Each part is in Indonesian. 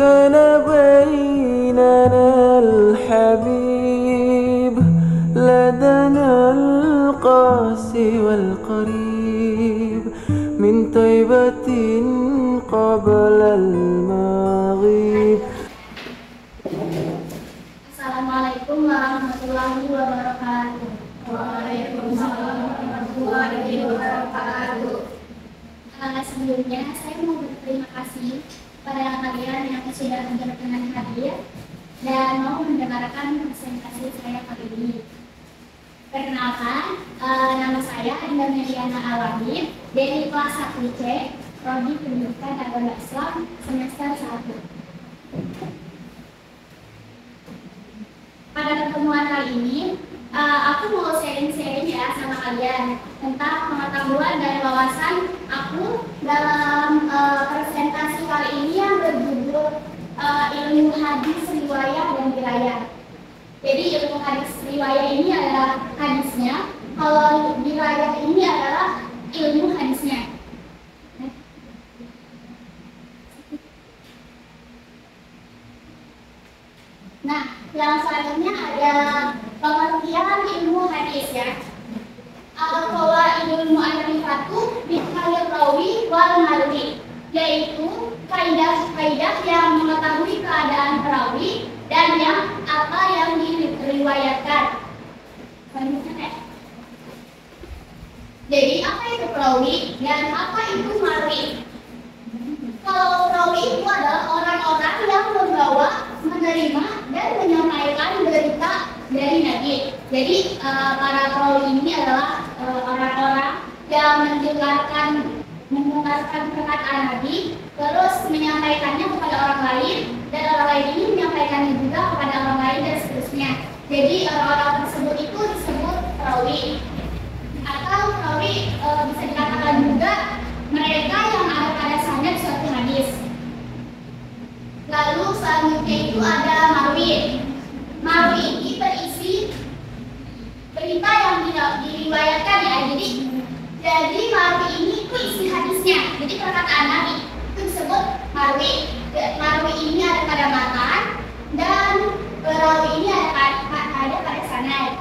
كان بيننا الحبيب لدنا القاسي والقريب من طيبة قبل المغيب. Assalamualaikum warahmatullahi wabarakatuh. Waalaikumsalam warahmatullahi wabarakatuh. Sebelumnya saya mau berterima kasih kepada kalian yang sudah berkenan hadir dan mau mendengarkan presentasi saya kali ini. Perkenalkan, nama saya Dinda Mediana Al-Wahid dari kelas 1C, Prodi Pendidikan Agama Islam semester 1. Pada pertemuan kali ini, aku mau sharing-sharing ya sama kalian tentang pengetahuan dan wawasan aku dalam presentasi kali ini yang berjudul ilmu hadis, riwayah, dan dirayah. Jadi ilmu hadis riwayah ini adalah hadisnya, kalau dirayah ini adalah ilmu hadisnya. Nah, yang selanjutnya ada pengertian ilmu hadis ya. Bahwa ilmu al-rifatu bihal rawi wal marwi, yaitu kaidah-kaidah yang mengetahui keadaan perawi dan yang apa yang diriwayatkan. Jadi apa itu perawi dan apa itu marwi? Kalau perawi itu adalah orang-orang yang membawa, menerima, dan menyampaikan berita dari Nabi. Jadi para perawi ini adalah orang-orang yang mendengarkan perkataan Nabi, terus menyampaikannya kepada orang lain, dan orang lain ini menyampaikannya juga kepada orang lain dan seterusnya. Jadi orang-orang tersebut itu disebut perawi. Atau perawi bisa dikatakan juga mereka yang ada pada sanad suatu hadis. Lalu selanjutnya itu ada marwi. Marwi ini berisi berita yang tidak diriwayatkan ya. Jadi marwi ini itu isi hadisnya. Jadi perkataan Nabi itu disebut marwi. Marwi ini ada pada matan dan perawi ini ada pada sanad.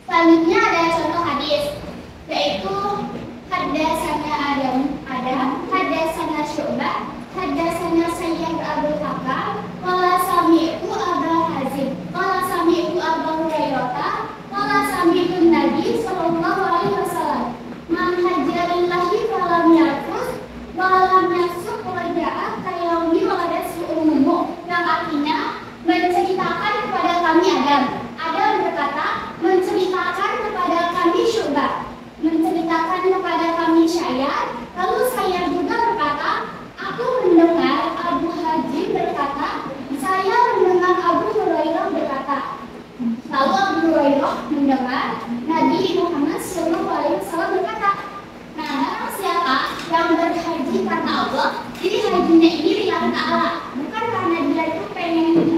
Selanjutnya ada contoh hadis, yaitu haddatsana Adam, haddatsana Syu'bah, haddatsana Sayyid Abdul Hakam, qala sami'tu Aba Hazim, qala sami'tu Abu Hurairah, qala sami'tu Nabi sallallahu alaihi wasallam, man hajjarillahi falam yarfus wa lam yasuk raja'a kayaumi waladatu ummu, yang artinya menceritakan kepada kami Adam. Adam berkata, menceritakan kepada kami Syu'bah, menceritakan kepada kami Syayad. Lalu saya juga berkata, aku mendengar Abu Hazim berkata, saya mendengar Abu Hurairah berkata. Lalu Abu Hurairah mendengar Nabi Muhammad SAW berkata. Nah, barang siapa yang berhaji karena Allah, jadi hajinya ini lillahi ta'ala, bukan karena dia itu pengen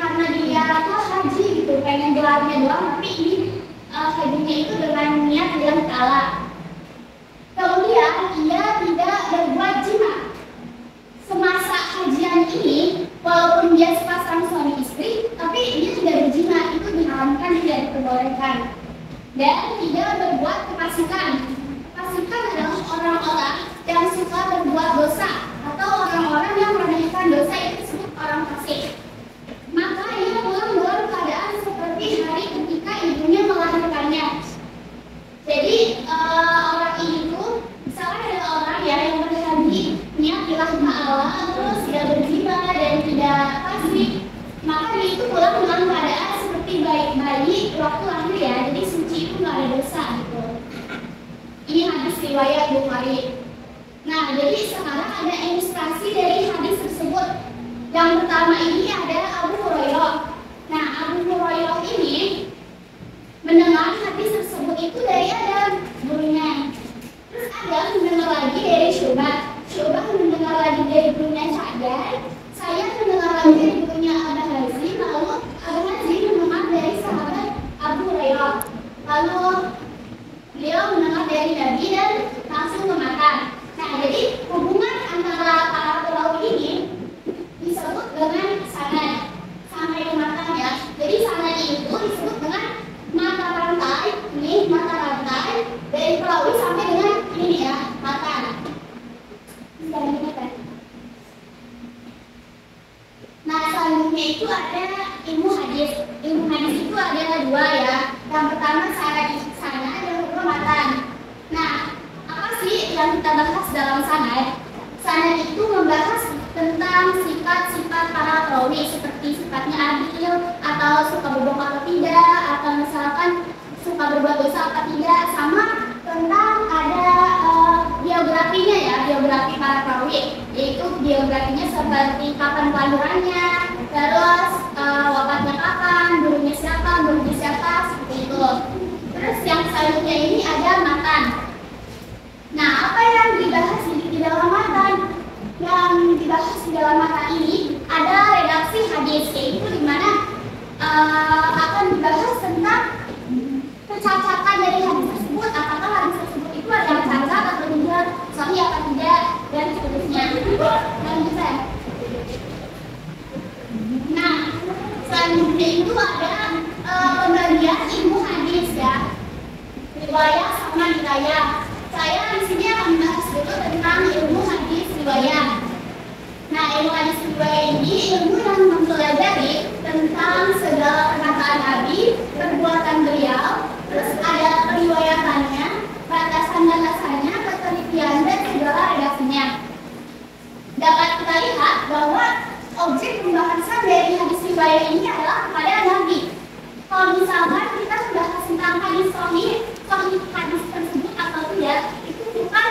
karena dia tuh haji gitu, pengen gelarnya doang, tapi ini hajinya itu dengan niat lillahi ta'ala. Kemudian ia tidak berbuat jima semasa hajian ini, walaupun dia sepasang suami istri, tapi dia tidak berjima, itu diharamkan, tidak diperbolehkan. Dan tidak berbuat kefasikan. Kefasikan adalah orang-orang yang suka berbuat dosa atau orang-orang yang meremehkan dosa, itu disebut orang fasik. Maka ia pulang dalam keadaan seperti hari ketika ibunya melahirkannya. Jadi orang ini tuh, misalnya ada orang ya yang berhaji niat lillahi ta'ala, terus tidak berjima dan tidak fasik, maka dia itu pulang dengan keadaan seperti bayi waktu lahir ya. Jadi suci, itu nggak ada dosa gitu. Ini hadis riwayat Bukhari. Nah, jadi sekarang ada ilustrasi dari hadis tersebut. Yang pertama ini ada Abu Hurairah. Nah, Abu Hurairah ini mendengar hadis tersebut itu dari Adam, gurunya. Terus Adam mendengar lagi dari Syu'bah. Syu'bah mendengar lagi dari gurunya saya mendengar lagi dari gurunya Abu Hazim. Lalu Abu Hazim mendengar dari sahabat Abu Hurairah. Lalu beliau mendengar dari Nabi dan langsung ke mata. Nah, jadi hubungan Selanjutnya kan. Nah, selanjutnya itu ada ilmu hadis. Ilmu hadis itu ada dua ya. Yang pertama sanad, yang kedua matan. Nah, apa sih yang kita bahas dalam sanad? Sanad itu membahas tentang sifat-sifat para perawi seperti sifatnya adil atau suka berbohong atau tidak, atau misalkan suka berbuat dosa atau tidak, sama tentang ada biografinya ya, biografi para perawi, yaitu biografinya seperti kapan kelahirannya, terus wafatnya kapan, gurunya siapa, seperti itu. Terus yang selanjutnya ini ada matan. Nah, apa yang dibahas di dalam matan? Yang dibahas di dalam matan ini ada redaksi hadis, yaitu di mana akan dibahas tentang kecacatan dari hadis tersebut, apakah hadis tersebut itu ada yang cacat atau tidak, sahih atau tidak, dan seterusnya. Lanjutkan. Nah, selanjutnya itu ada pembagian ilmu hadis ya, riwayat sama dirayah. Saya di sini akan membahas dulu tentang ilmu hadis riwayat. Nah, ilmu hadis riwayat ini ilmu yang mempelajari tentang segala perkataan Nabi, perbuatan beliau, terus ada periwayatannya, batasan-batasannya, ketelitian dan segala redaksinya. Dapat kita lihat bahwa objek pembahasan dari hadis riwayat ini adalah kepada Nabi. Kalau misalkan kita membahas tentang hadis sahih hadis tersebut atau tidak, itu bukan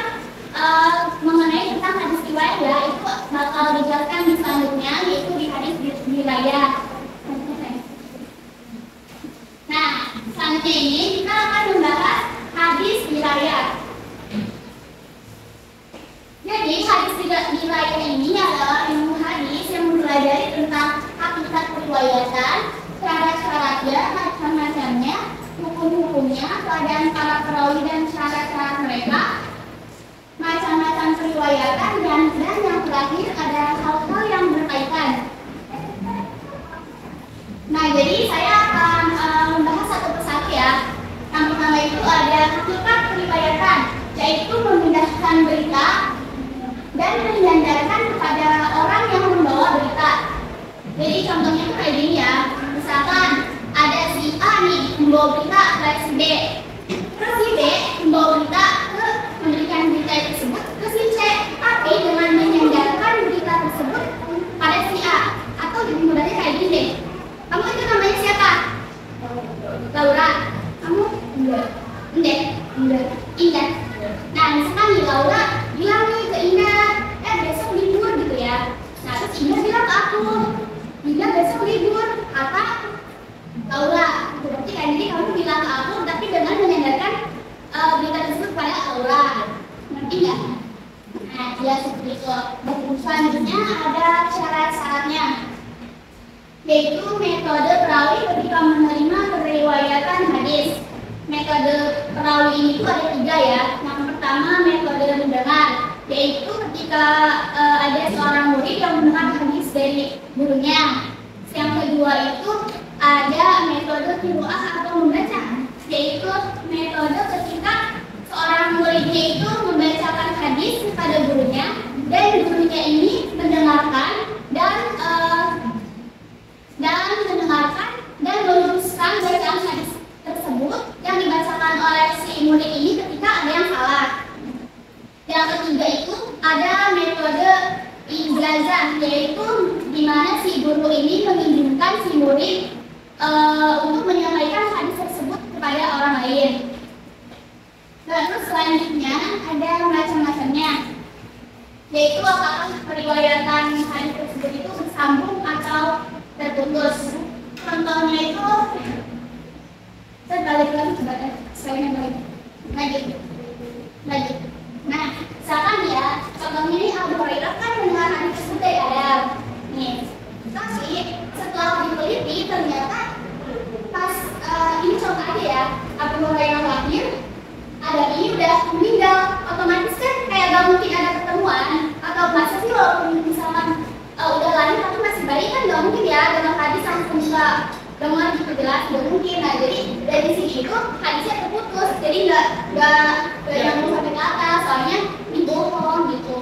mengenai tentang hadis riwayat ya, itu bakal dijelaskan di selanjutnya, yaitu di hadis riwayat. Nah, selanjutnya ini kita akan membahas hadis riwayat. Jadi hadis riwayat ini adalah ilmu hadis yang mempelajari tentang hakikat periwayatan, syarat-syaratnya, macam-macamnya, hukum-hukumnya, keadaan para perawi dan syarat-syarat mereka, macam-macam periwayatan, dan yang terakhir ada hal-hal yang berkaitan. Nah, jadi saya akan membahas satu persatu ya. Yang pertama itu ada hakikat periwayatan, yaitu memindahkan berita dan menyandarkan kepada orang yang membawa berita. Jadi contohnya itu kayak gini ya. Misalkan ada si A nih membawa berita ke si B, terus si B membawa berita ke memberikan berita tersebut ke si C, tapi dengan menyandarkan berita tersebut pada si A. Atau lebih mudahnya kayak gini deh. Kamu itu namanya siapa? Laura. Kamu? Indah. Nah, misalkan nih Laura bilang nih ke Indah, besok libur gitu ya. Nah, terus Indah bilang ke aku, Indah besok libur, kata Laura. Berarti kan jadi kamu bilang ke aku, tapi dengan menyandarkan berita tersebut pada Laura. Ngerti nggak? Nah, dia seperti itu. Dan selanjutnya ada syarat-syaratnya, yaitu metode perawi ketika menerima periwayatan hadis. Metode perawi ini itu ada 3 ya. Yang pertama metode mendengar, yaitu ketika ada seorang murid yang mendengar hadis dari gurunya. Yang kedua itu ada metode qiraah atau membaca, yaitu metode ketika seorang muridnya itu membacakan hadis kepada gurunya dan gurunya ini mendengarkan dan meneruskan bacaan hadis tersebut yang dibacakan oleh si murid ini ketika ada yang salah. Yang ketiga itu ada metode ijazah, yaitu di mana si guru ini mengizinkan si murid untuk menyampaikan hadis tersebut kepada orang lain. Terus selanjutnya ada macam-macamnya, yaitu apakah periwayatan hadis tersebut itu bersambung atau terputus. Contohnya itu saya balik lagi coba saya balik lagi. Nah, misalkan ya, contohnya ini Abu Hurairah kan mendengar hadis tersebut dari Adam. Nih, tapi setelah diteliti ternyata pas ini contoh aja ya, Abu Hurairah lahir, Adam ini udah meninggal, otomatis kan kayak gak mungkin ada pertemuan. Atau masa sih walaupun misalkan udah lahir tapi masih bayi kan gak mungkin ya dengan hadis langsung nggak dengan gitu jelas, gak mungkin. Nah, jadi dari sini itu hadisnya terputus, jadi nggak nyambung sampai ke atas, soalnya ini bohong gitu.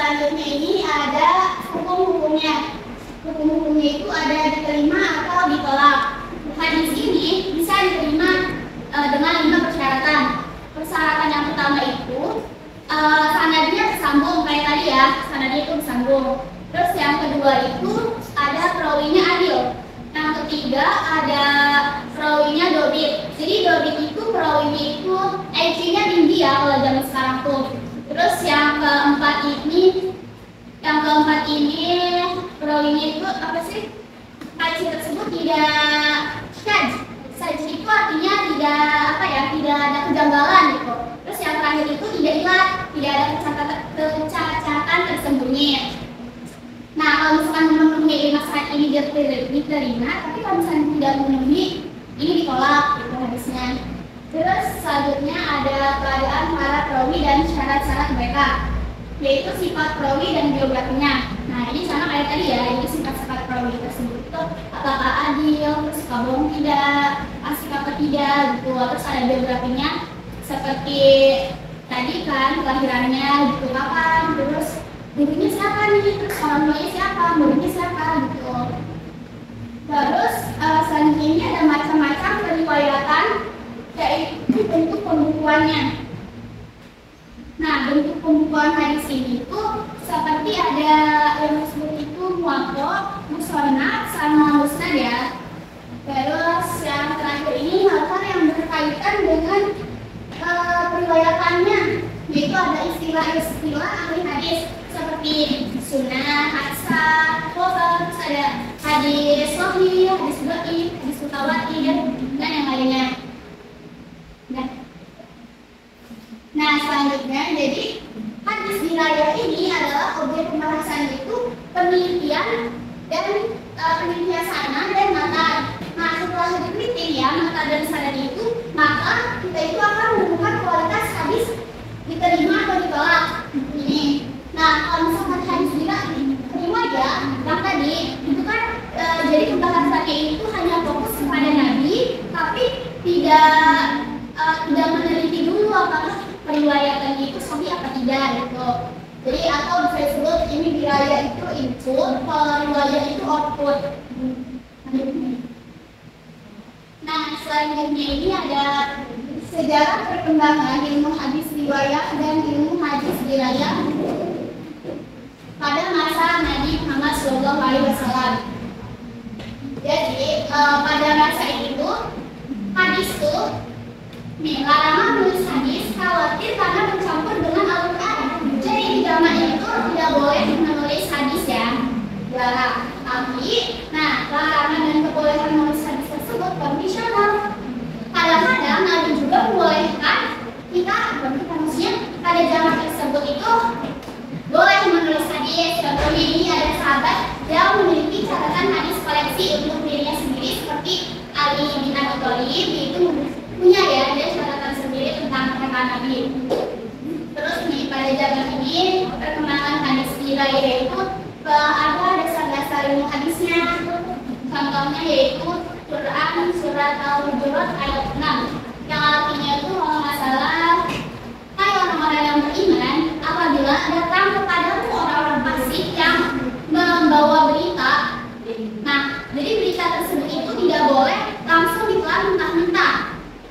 selanjutnya ini ada hukum-hukumnya. Hukum-hukumnya itu ada diterima atau ditolak. Hadis ini bisa diterima dengan 5 persyaratan. Persyaratan yang pertama itu sanadnya tersambung kayak tadi ya, sanadnya itu tersambung. Terus yang kedua itu ada perawinya adil. Yang ketiga ada perawinya dobit. Jadi dobit itu perawinya itu IQ-nya tinggi ya kalau zaman sekarang tuh. Terus yang keempat ini perawinya itu apa sih? IQ tersebut tidak Sajid itu artinya tidak ada kejanggalan gitu. Terus yang terakhir itu tidak hilang, tidak ada kecacatan tersembunyi. Nah, kalau misalkan memenuhi 5 syarat ini diterima, tapi kalau misalkan tidak memenuhi, ini ditolak gitu hadisnya. Terus selanjutnya ada keadaan para perawi dan syarat-syarat mereka, yaitu sifat perawi dan biografinya. Nah, ini sama kayak tadi ya, ini sifat-sifat perawi tersebut itu apakah adil, terus suka bohong tidak, asik apa tidak gitu. Terus ada biografinya seperti tadi kan kelahirannya gitu kapan, terus gurunya siapa nih, terus orang tuanya siapa, muridnya siapa gitu. Terus selanjutnya ini ada macam-macam periwayatan, yaitu bentuk pembukuannya. Nah, bentuk pembukuan hadis ini itu seperti ada yang disebut itu muwatta, musannaf, sama musnad ya. Terus yang terakhir ini hal-hal yang berkaitan dengan periwayatannya, yaitu ada istilah-istilah ahli hadis seperti sunnah, hasan, khobar, terus ada hadis sahih, hadis dhaif, hadis mutawatir, dan yang lainnya. Nah, selanjutnya jadi hadis dirayah ini adalah objek pembahasan itu penelitian dan penelitian sana dan mata. Nah, setelah diteliti ya mata dan sana itu, maka kita itu akan menemukan kualitas hadis diterima atau ditolak. Ini. Nah, kalau misalkan hadis diterima ya, yang tadi itu kan jadi pembahasannya itu hanya fokus kepada Nabi, tapi tidak meneliti dulu apakah periwayatan itu sahih apa tidak gitu. Jadi atau bisa disebut ini dirayah itu input, kalau riwayat itu output. Nah, selanjutnya ini ada sejarah perkembangan ilmu hadis riwayat dan ilmu hadis dirayah pada masa Nabi Muhammad SAW. Jadi pada masa itu hadis tuh larangan menulis hadis khawatir karena bercampur dengan Al-Quran. Jadi di zaman itu tidak boleh menulis hadis ya, dilarang. Tapi, nah larangan dan kebolehan menulis hadis tersebut kondisional. Kadang-kadang Nabi juga membolehkan kita maksudnya pada zaman tersebut itu boleh menulis hadis. Contohnya ini ada sahabat yang memiliki catatan hadis koleksi untuk dirinya sendiri seperti Ali bin Abi Thalib, itu punya ya dia catatan sendiri tentang perkataan Nabi. Terus nih pada zaman ini perkembangan hadis dirayah itu ada dasar-dasar ilmu hadisnya. Contohnya yaitu Quran surat Al-Hujurat ayat 6 yang artinya itu kalau nggak salah, hai orang-orang yang beriman, apabila datang kepadamu orang-orang fasik yang membawa berita, nah jadi berita tersebut itu tidak boleh langsung ditelan mentah-mentah.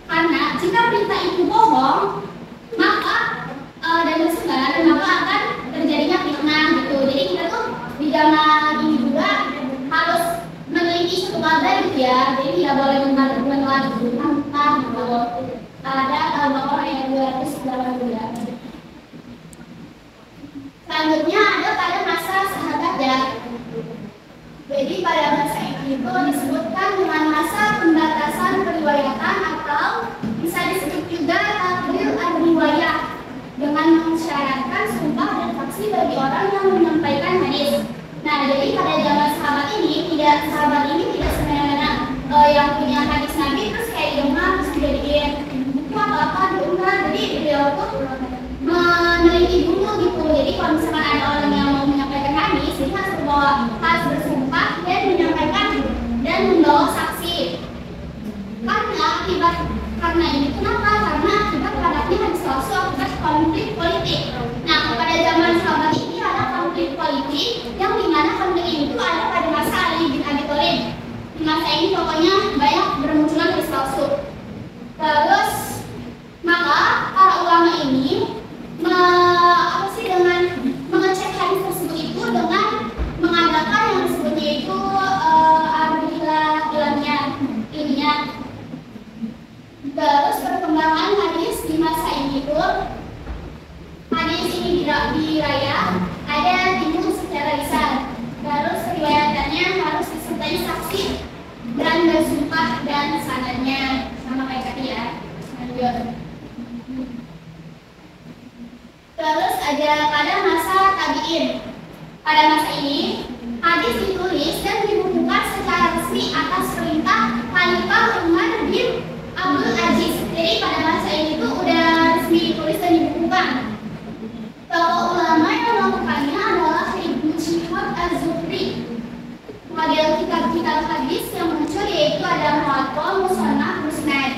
Karena jika berita itu bohong, maka dan tersebar, maka akan terjadinya fitnah gitu. Jadi kita tuh di zaman ini juga harus meneliti suatu kabar gitu ya. Jadi tidak boleh menelan mentah-mentah gitu. Ada Al-Baqarah ayat 282. Selanjutnya ada pada masa sahabat ya. Jadi pada masa itu disebutkan dengan masa pembatasan periwayatan atau bisa disebut juga takril ar-riwayah dengan mensyaratkan sumpah dan saksi bagi orang yang menyampaikan hadis. Nah, jadi pada zaman sahabat ini tidak semena-mena yang punya hadis Nabi terus kayak dengar terus dijadiin buku apa diunggah. Jadi beliau tuh meneliti dulu gitu. Jadi kalau misalkan ada orang yang mau menyampaikan hadis, dia harus bersumpah dan menyampaikan dan membawa saksi. Karena ini kenapa? Karena akibat hadapnya hadis palsu akibat konflik politik. Nah, pada zaman sahabat ini ada diraya, ada timbul secara lisan. Terus riwayatannya harus disertai saksi dan bersumpah dan sanadnya sama kayak tadi ya. Lanjut. Terus ada pada masa tabi'in. Pada masa ini hadis ditulis dan dibukukan secara resmi atas perintah Khalifah Umar bin Abdul Aziz. Jadi pada masa ini tuh udah resmi ditulis dan dibukukan. Tokoh ulama yang melakukannya adalah Ibnu Syihab Az-Zuhri. Model kitab-kitab hadis yang muncul yaitu ada Muwatta, Musannaf, Musnad.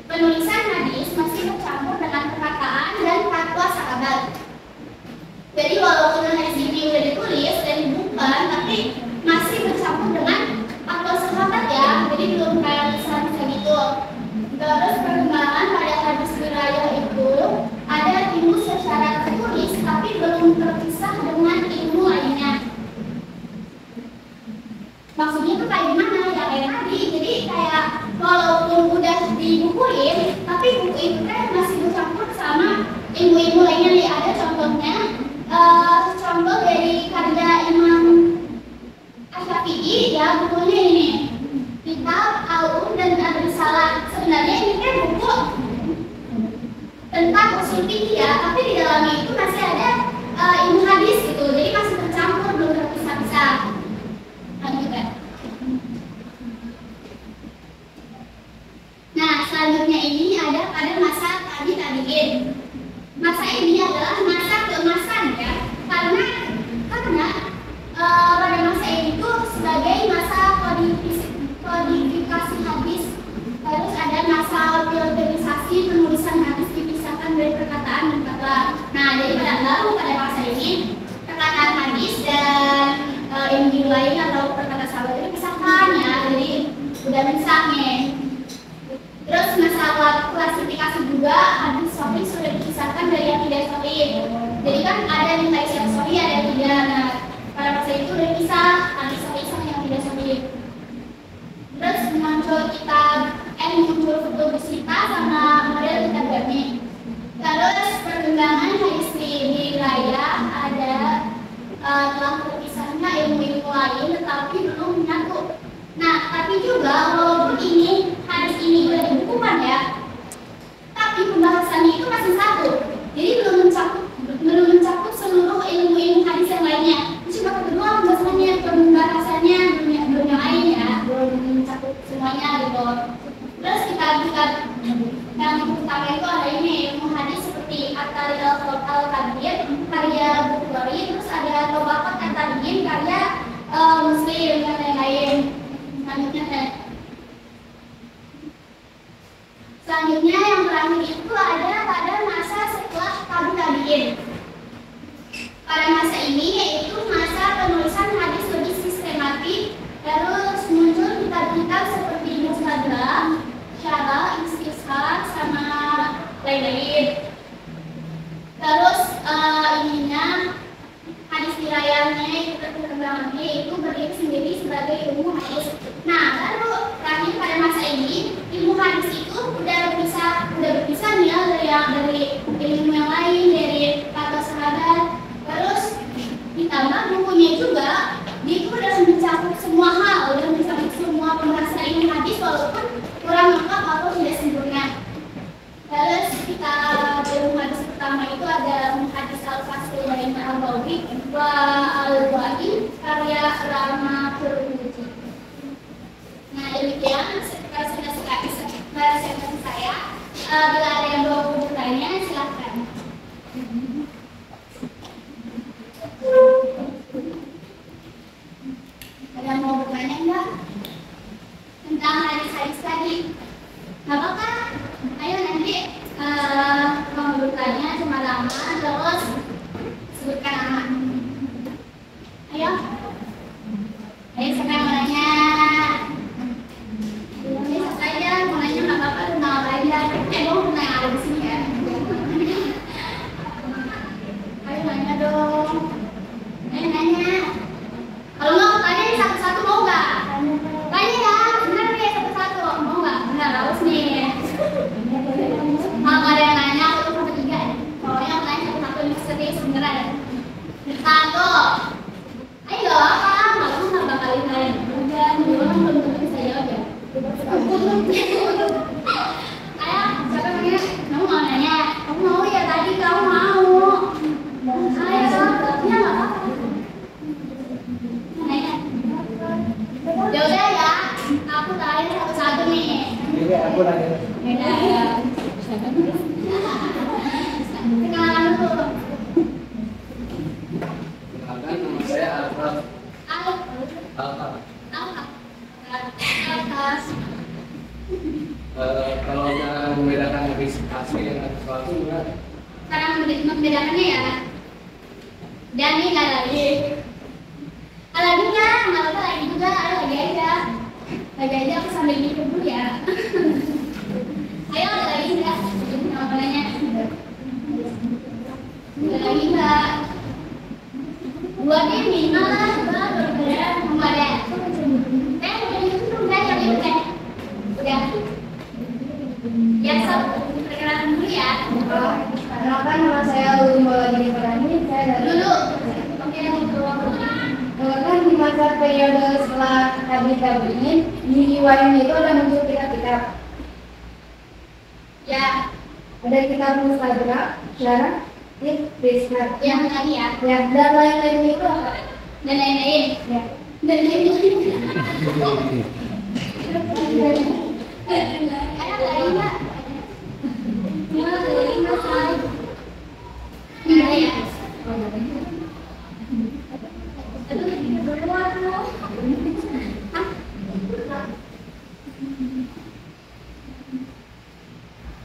Penulisan hadis masih bercampur dengan perkataan dan fatwa sahabat. Jadi walaupun hadis ini udah ditulis dan dibukukan, tapi masih bercampur dengan fatwa sahabat ya. Jadi belum kayak lisan gitu. Terus perkembangan pada hadis riwayat itu ada ilmu secara tertulis tapi belum terpisah dengan ilmu lainnya. Maksudnya tuh kayak gimana ya, kayak tadi. Jadi kayak walaupun udah dibukuin, tapi buku itu kan masih bercampur sama ilmu-ilmu lainnya nih. Ada contohnya, contoh dari karya Imam Asy-Syafi'i ya, bukunya ini Kitab Al-Um dan Ar-Risalah. Sebenarnya ini kan buku tentang usul fikih ya, tapi di dalamnya itu masih ada ilmu hadis gitu. Jadi masih tercampur, belum terpisah-pisah. Lanjut ya. Nah, selanjutnya ini ada pada masa tabi'in. Masa ini adalah masa keemasan ya, karena pada masa ini tuh sebagai masa kodifikasi hadis. Terus ada masa filterisasi penulisan hadis dipisahkan dari perkataan dan fatwa. Nah, jadi pada masa ini perkataan hadis dan ilmu lain atau perkataan sahabat itu dipisahkan ya, jadi udah misahnya. Terus masalah klasifikasi juga hadis sahih sudah dipisahkan dari yang tidak sahih. Jadi kan ada yang sahih, ada yang tidak. Nah, pada masa itu udah dipisah hadis sahih sama yang tidak sahih. Terus muncul fiqh bersita sama model kitab jami. Terus perkembangan hadis di raya ada telah terpisahnya ilmu-ilmu lain tetapi belum menyatu. Nah, tapi juga walaupun ini hadis ini udah dibukukan ya, tapi pembahasannya itu masih satu. Jadi belum mencakup seluruh ilmu-ilmu hadis yang lainnya. Cuma kedua pembahasannya belum yang lain ya, belum mencakup semuanya gitu. Terus kitab-kitab yang pertama itu ada ini ilmu hadis seperti At-Tarikh Al-Kabir karya Bukhari, terus ada Tabaqat At-Tabi'in karya Muslim dan lain-lain. Selanjutnya yang terakhir itu ada pada masa setelah tabi'in. Pada masa ini yaitu masa penulisan hadis lebih sistematik, terus muncul kitab-kitab seperti Mustadrak, Syarah, Istishhad sama lain-lain. Terus ininya hadis riwayatnya itu perkembangannya itu berdiri sendiri sebagai ilmu hadis. Nah, lalu terakhir pada masa ini ilmu hadis itu udah berpisah nih ya dari ilmu yang lain, dari kata sahabat. Terus ditambah bukunya juga dia itu udah mencakup semua hal, udah mencakup semua pembahasan ilmu hadis walaupun kurang lengkap atau tidak sempurna. Terus kita ilmu hadis pertama itu ada hadis Al-Fasl dari Al-Bawi wa Al-Bawi karya Rama Turmuji. Nah, demikian presentasi saya. Bila ada yang mau bertanya silakan. Ada yang mau bertanya enggak tentang hadis-hadis tadi? Nggak apa-apa, ayo nanti mau bertanya cuma nama terus sebutkan nama. Ayo siapa yang mau nanya? Ini selesai ya, mau nanya nggak apa-apa tentang apa aja. Mau tentang yang ada di sini. cara membedakannya ya. Dan ini nggak lagi. Laginya, nggak apa lagi juga, ada lagi aja. Lagi aja aku sambil mikir dulu ya. Ayo ada lagi nggak? Nama nanya. Ada lagi nggak? Buat ini malah berbeda kemana? Udah itu udah yang itu kan? Udah. Ya sob, perkenalan dulu ya. Perkenalkan nama saya Luli Maulani Farani. Saya Dulu. kan di masa periode setelah tabiin di IWM itu ada muncul kitab-kitab. Ya, Ada kitab Mustabrak, Syarah, Krishna. yang tadi ya. Ya, dan lain-lain itu apa? Dan lain-lain. Ya. Dan lain-lain. Ada lagi nggak? Ada lagi nggak? Nggak ada ya. Aduh, berdoa loh. Hah?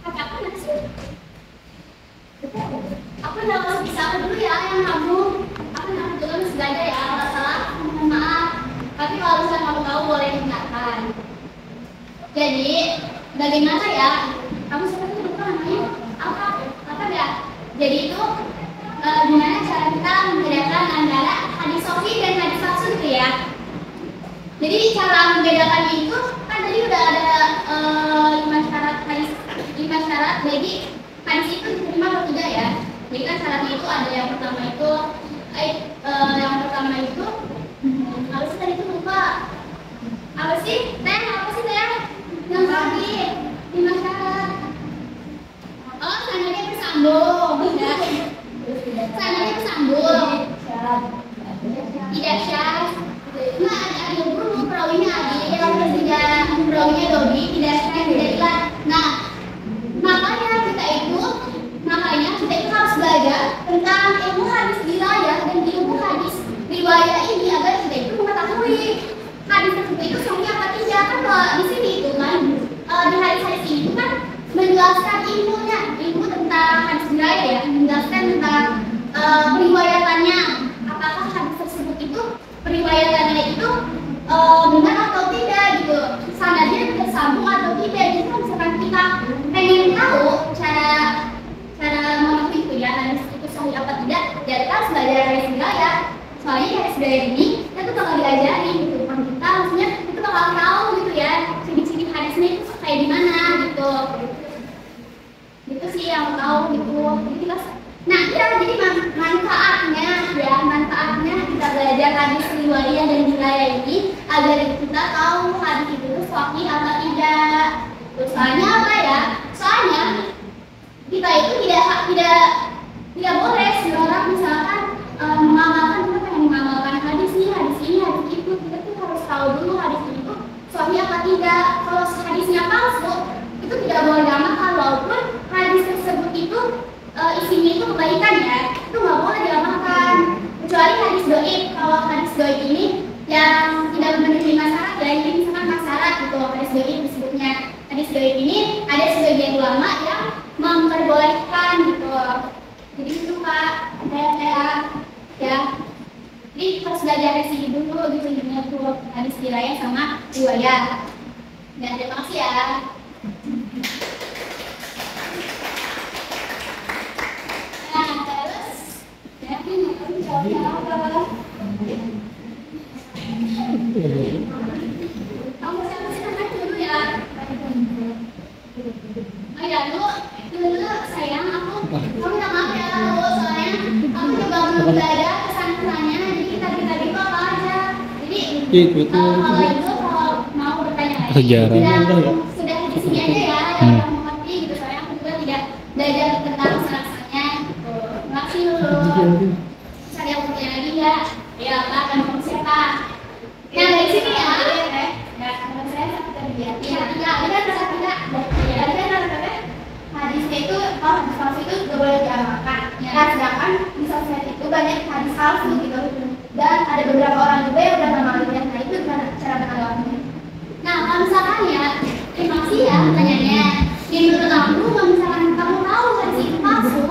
Kata apa nggak sih? Aku nggak usah bisa aku dulu ya yang kamu. Aku nggak dulu masih belajar ya. Kalau salah, mohon maaf. Tapi kalau misalnya kamu tahu boleh dengarkan. Jadi bagaimana ya? Kamu seperti lupa namanya apa? Apa ya? Jadi itu gimana cara kita membedakan antara hadis sahih dan hadis palsu gitu ya? Jadi cara membedakan itu kan tadi udah ada 5 syarat hadis, 5 syarat bagi hadis itu diterima atau tidak ya? Jadi kan syaratnya itu ada yang pertama itu apa sih tadi itu lupa? Apa sih? Apa sih Teh? Yang tadi 5 syarat. Oh, sanadnya bersambung. Ya. Sanadnya bersambung. Tidak syaz. Nah, ada dulu perawinya adil, terus tidak perawinya dobi, tidak syaz, tidak ilah. Nah, makanya kita itu harus belajar tentang ilmu hadis riwayat dan ilmu hadis riwayat ini agar kita itu mengetahui hadis tersebut itu sahih apa tidak. Kan kalau di sini itu kan di hadis-hadis ini itu kan menjelaskan ilmu tentang hadis riwayat ya, menjelaskan tentang periwayatannya, apakah hadis tersebut itu periwayatannya itu benar atau tidak gitu, sanadnya tersambung atau tidak. Jadi kalau misalkan kita pengen tahu cara mengetahui itu ya hadis itu sahih apa tidak, ya kita harus belajar hadis riwayat. Soalnya hadis riwayat ini kita tuh bakal diajari gitu, kita maksudnya kita bakal tahu gitu ya ciri-ciri hadisnya itu kayak gimana gitu. Itu sih yang tahu gitu. Jadi kita jadi manfaatnya kita belajar hadis riwayat dan riwayat ini agar kita tahu hadis itu sahih apa tidak. Soalnya apa ya? Soalnya kita itu tidak boleh seorang misalkan mengamalkan, kita pengen mengamalkan hadis ini, hadis itu, kita tuh harus tahu dulu hadis itu sahih apa tidak. Kalau hadisnya palsu itu tidak boleh diamalkan, walaupun hadis tersebut itu isinya itu kebaikan ya, itu nggak boleh diamalkan. Kecuali hadis doib. Kalau hadis doib ini yang tidak memenuhi syarat ya, ini misalkan syarat gitu, hadis doib disebutnya. Hadis doib ini ada sebagian ulama yang memperbolehkan gitu. Jadi itu Pak, ya. Jadi harus belajar dari sini dulu gitu, gimana tuh hadis riwayat sama riwayat. Dan terima kasih ya. Nah, terus kamu jawabnya apa? Kamu siapa dulu ya? Oh ya, dulu sayang aku minta maaf ya lu, soalnya aku juga belum belajar kesan-kesannya, jadi kita itu apa aja. Jadi kalau mau bertanya lagi sudah di sini aja ya, yang mengerti gitu, soalnya aku juga tidak belajar tentang kesan-kesannya gitu. Terima kasih lu. Cari yang bertanya lagi ya? Ya Pak, dan kamu siapa? Nah dari sini ya, nama saya Saktia. Iya, ada Saktia. Hadisnya itu, hadis palsu itu tidak boleh diamalkan. Nah, sedangkan di sosmed itu banyak hadis palsu gitu. Dan ada beberapa orang juga yang udah mengamalkan. Nah, itu gimana cara menanggapinya? Nah, kalau misalkan ya, terima kasih ya pertanyaannya. Jadi menurut aku, kalau misalkan kamu tahu hadis itu palsu,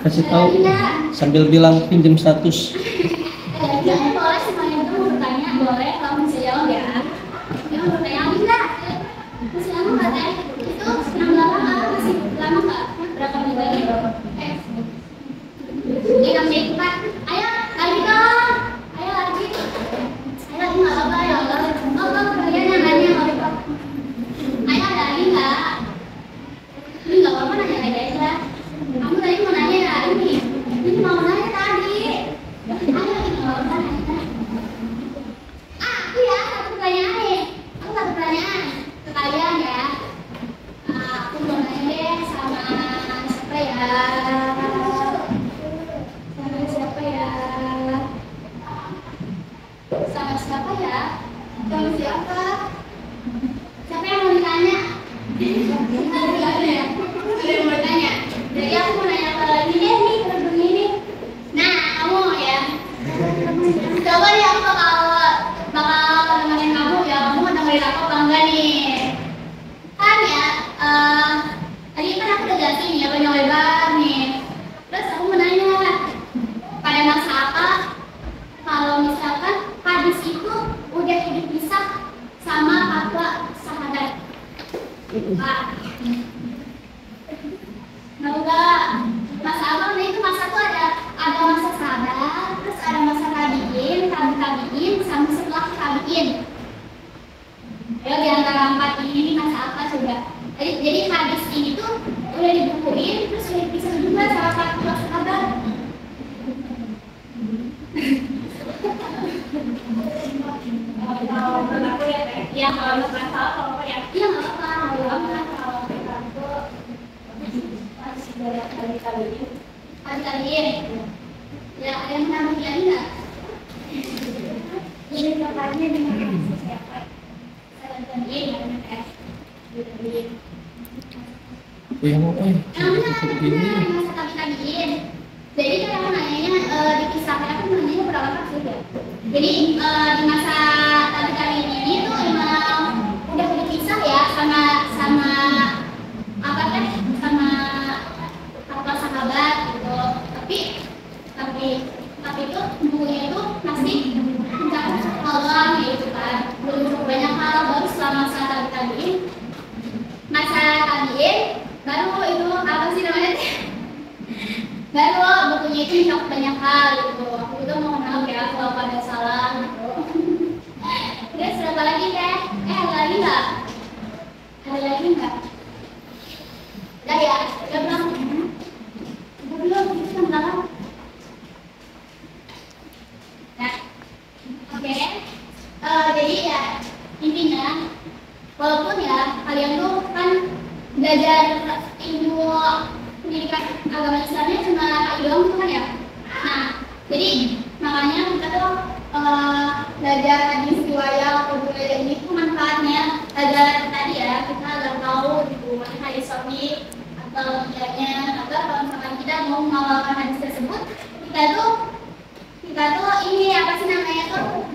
kasih tahu sambil bilang pinjam status. Jangan boleh semuanya itu mau bertanya, boleh kalau bisa jawab ya. Yang mau bertanya lagi nggak? Masih lama nggak teh? Itu 68 masih lama nggak? Berapa menit lagi? 3 menit 4. Ayo lagi dong. Ayo lagi. Ayo lagi nggak apa-apa ya Allah. Oh kalian yang nanya nggak apa-apa. Ayo ada lagi nggak? Ini nggak apa-apa nanya lagi aja. Kamu tadi mau nanya ya ini. Ini mau nanya tadi. Ayo lagi nggak apa-apa nanya. Aku ya satu pertanyaan nih. Aku satu pertanyaan ke kalian ya. Aku mau nanya deh sama siapa ya? Sama siapa ya? Sama siapa ya? Sama siapa? Siapa yang mau ditanya? Ada yang mau ditanya? Jadi aku mau nanya ke ini deh nih, kerudung ini. Nah, kamu ya. Coba nih aku bakal nemenin kamu ya. Kamu mau dengerin aku apa enggak nih? Kan ya, tadi kan aku udah jelasin ya panjang lebar nih. Terus aku mau nanya, pada masa apa kalau misalkan hadis itu udah dipisah sama fatwa sahabat? Pak, mau nggak? Masa apa nih? Itu masa tuh ada masa sahabat, terus ada masa tabiin, tabiin, sama setelah tabiin. Ayo di antara 4 ini masa apa coba? Jadi hadis ini tuh udah dibukuin, terus udah dipisah juga sama fatwa sahabat. Ya kalau nggak salah kalau ya, iya nggak apa-apa, nggak apa-apa kalau itu masih dari kali-kaliin. Ya ada yang menambah lagi nggak? Ini bapaknya dengan siapa? Kalian ya, Yang apa ya? benar masa kali-kaliin. Jadi kan aku nanyanya dikisahkan aku nanyanya berapa kasus ya? Jadi di masa kali ini tuh emang udah dipisah ya sama apa teh sama apa sahabat gitu. Tapi itu bukunya itu masih mencakup hal gitu kan. Belum cukup banyak hal baru selama masa tabiin. Masa tabiin baru itu apa sih namanya? Baru bukunya itu mencakup banyak hal gitu. Aku juga mau kenal ya kalau ada salah gitu. Terus berapa lagi teh? Ada lagi nggak? Ada lagi nggak? Udah ya? Udah belum? Udah belum? Itu kan belakang. Nah, oke. Jadi ya intinya, walaupun ya kalian tuh kan belajar ilmu pendidikan agama Islamnya cuma doang tuh kan ya. Nah, jadi makanya kita tuh belajar hadis riwayat atau belajar ini tuh manfaatnya agar tadi ya kita agar tahu gitu mana hadis sahih atau tidaknya, agar kalau misalkan kita mau mengamalkan hadis tersebut kita tuh ini apa sih namanya tuh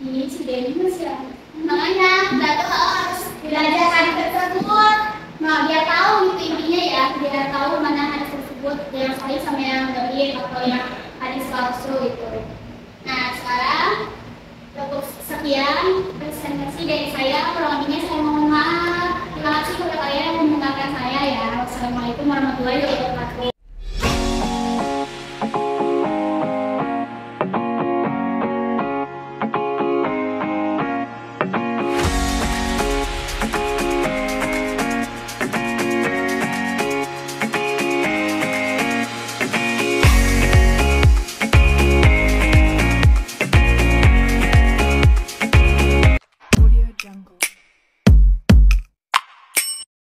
ini cidemus ya. Makanya kita tuh harus belajar hadis tersebut. Nah, biar tahu gitu intinya ya, biar tahu mana hadis tersebut yang sahih sama yang dhaif atau yang hadis palsu gitu. Nah, sekarang cukup sekian presentasi dari saya. Kurang lebihnya saya mohon maaf. Terima kasih kepada kalian yang mendengarkan saya ya. Wassalamualaikum warahmatullahi wabarakatuh.